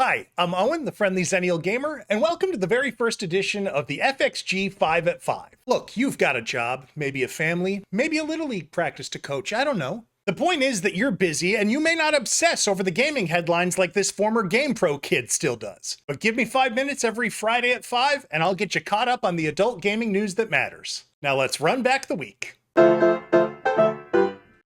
Hi, I'm Owen, the friendly Xennial gamer, and welcome to the very first edition of the FXG 5 at 5. Look, you've got a job, maybe a family, maybe a Little League practice to coach, I don't know. The point is that you're busy and you may not obsess over the gaming headlines like this former GamePro kid still does. But give me 5 minutes every Friday at 5 and I'll get you caught up on the adult gaming news that matters. Now let's run back the week.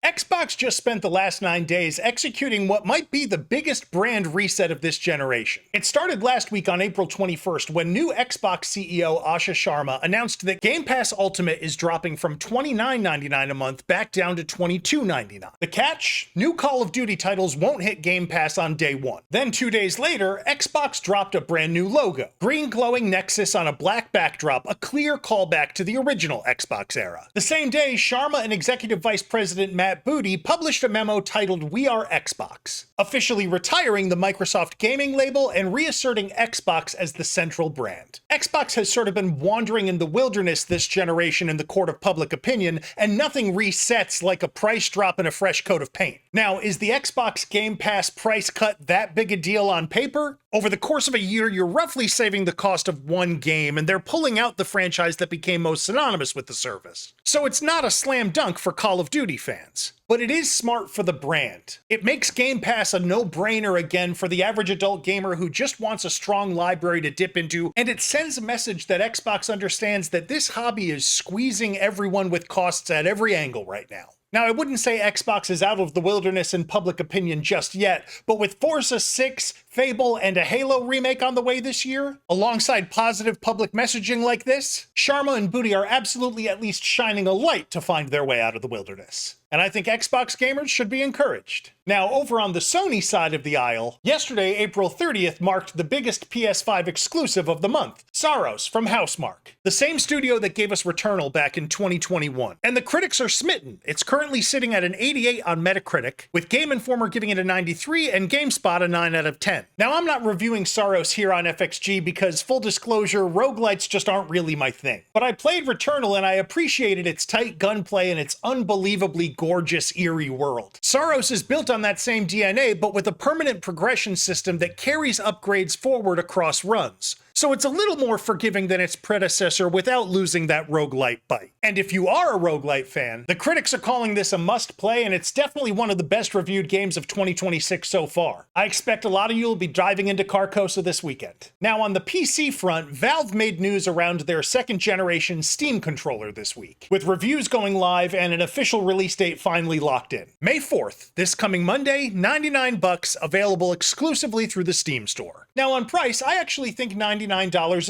Xbox just spent the last 9 days executing what might be the biggest brand reset of this generation. It started last week on April 21st when new Xbox CEO Asha Sharma announced that Game Pass Ultimate is dropping from $29.99 a month back down to $22.99. The catch? New Call of Duty titles won't hit Game Pass on day one. Then 2 days later, Xbox dropped a brand new logo. Green glowing Nexus on a black backdrop, a clear callback to the original Xbox era. The same day, Sharma and Executive Vice President Matt Booty published a memo titled "We Are Xbox," officially retiring the Microsoft gaming label and reasserting Xbox as the central brand. Xbox has sort of been wandering in the wilderness this generation in the court of public opinion, and nothing resets like a price drop and a fresh coat of paint. Now, is the Xbox Game Pass price cut that big a deal on paper? Over the course of a year, you're roughly saving the cost of one game, and they're pulling out the franchise that became most synonymous with the service. So it's not a slam dunk for Call of Duty fans. But it is smart for the brand. It makes Game Pass a no-brainer again for the average adult gamer who just wants a strong library to dip into, and it sends a message that Xbox understands that this hobby is squeezing everyone with costs at every angle right now. Now, I wouldn't say Xbox is out of the wilderness in public opinion just yet, but with Forza 6, Fable, and a Halo remake on the way this year, alongside positive public messaging like this, Sharma and Booty are absolutely at least shining a light to find their way out of the wilderness. And I think Xbox gamers should be encouraged. Now, over on the Sony side of the aisle, yesterday, April 30th, marked the biggest PS5 exclusive of the month, Saros from Housemarque, the same studio that gave us Returnal back in 2021. And the critics are smitten. It's currently sitting at an 88 on Metacritic, with Game Informer giving it a 93 and GameSpot a 9 out of 10. Now, I'm not reviewing Saros here on FXG because, full disclosure, roguelites just aren't really my thing. But I played Returnal and I appreciated its tight gunplay and its unbelievably gorgeous, eerie world. Saros is built on that same DNA, but with a permanent progression system that carries upgrades forward across runs. So it's a little more forgiving than its predecessor without losing that roguelite bite. And if you are a roguelite fan, the critics are calling this a must-play, and it's definitely one of the best reviewed games of 2026 so far. I expect a lot of you will be diving into Carcosa this weekend. Now, on the PC front, Valve made news around their second-generation Steam controller this week, with reviews going live and an official release date finally locked in. May 4th, this coming Monday, $99, available exclusively through the Steam store. Now, on price, I actually think $99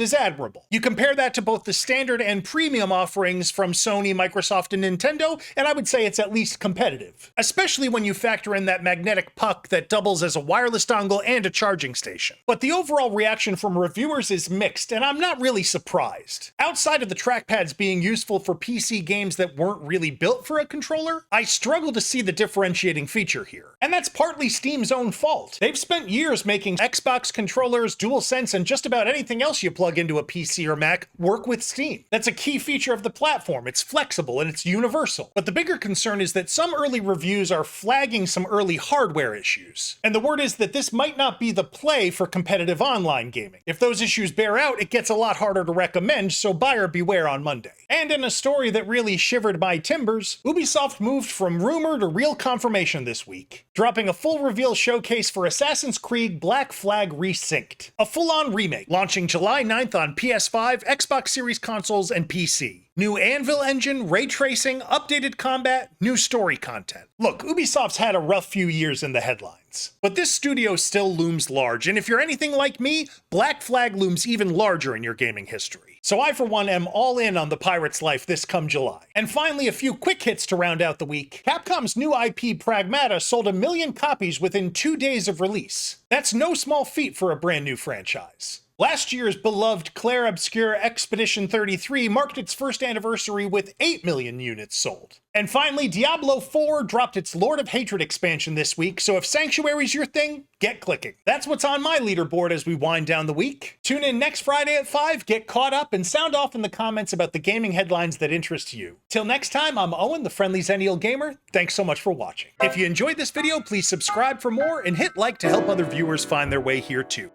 is admirable. You compare that to both the standard and premium offerings from Sony, Microsoft, and Nintendo, and I would say it's at least competitive. Especially when you factor in that magnetic puck that doubles as a wireless dongle and a charging station. But the overall reaction from reviewers is mixed, and I'm not really surprised. Outside of the trackpads being useful for PC games that weren't really built for a controller, I struggle to see the differentiating feature here. And that's partly Steam's own fault. They've spent years making Xbox controllers, DualSense, and just about anything else you plug into a PC or Mac work with Steam. That's a key feature of the platform. It's flexible and it's universal. But the bigger concern is that some early reviews are flagging some early hardware issues. And the word is that this might not be the play for competitive online gaming. If those issues bear out, it gets a lot harder to recommend, so buyer beware on Monday. And in a story that really shivered my timbers, Ubisoft moved from rumor to real confirmation this week, dropping a full reveal showcase for Assassin's Creed Black Flag Resynced, a full-on remake launching July 9th on PS5, Xbox Series consoles, and PC. New Anvil engine, ray tracing, updated combat, new story content. Look, Ubisoft's had a rough few years in the headlines, but this studio still looms large, and if you're anything like me, Black Flag looms even larger in your gaming history. So I, for one, am all in on the pirate's life this come July. And finally, a few quick hits to round out the week. Capcom's new IP Pragmata sold 1 million copies within 2 days of release. That's no small feat for a brand new franchise. Last year's beloved Clair Obscur Expedition 33 marked its first anniversary with 8 million units sold. And finally, Diablo 4 dropped its Lord of Hatred expansion this week, so if Sanctuary's your thing, get clicking. That's what's on my leaderboard as we wind down the week. Tune in next Friday at 5, get caught up, and sound off in the comments about the gaming headlines that interest you. Till next time, I'm Owen, the friendly Xennial gamer. Thanks so much for watching. If you enjoyed this video, please subscribe for more and hit like to help other viewers find their way here too.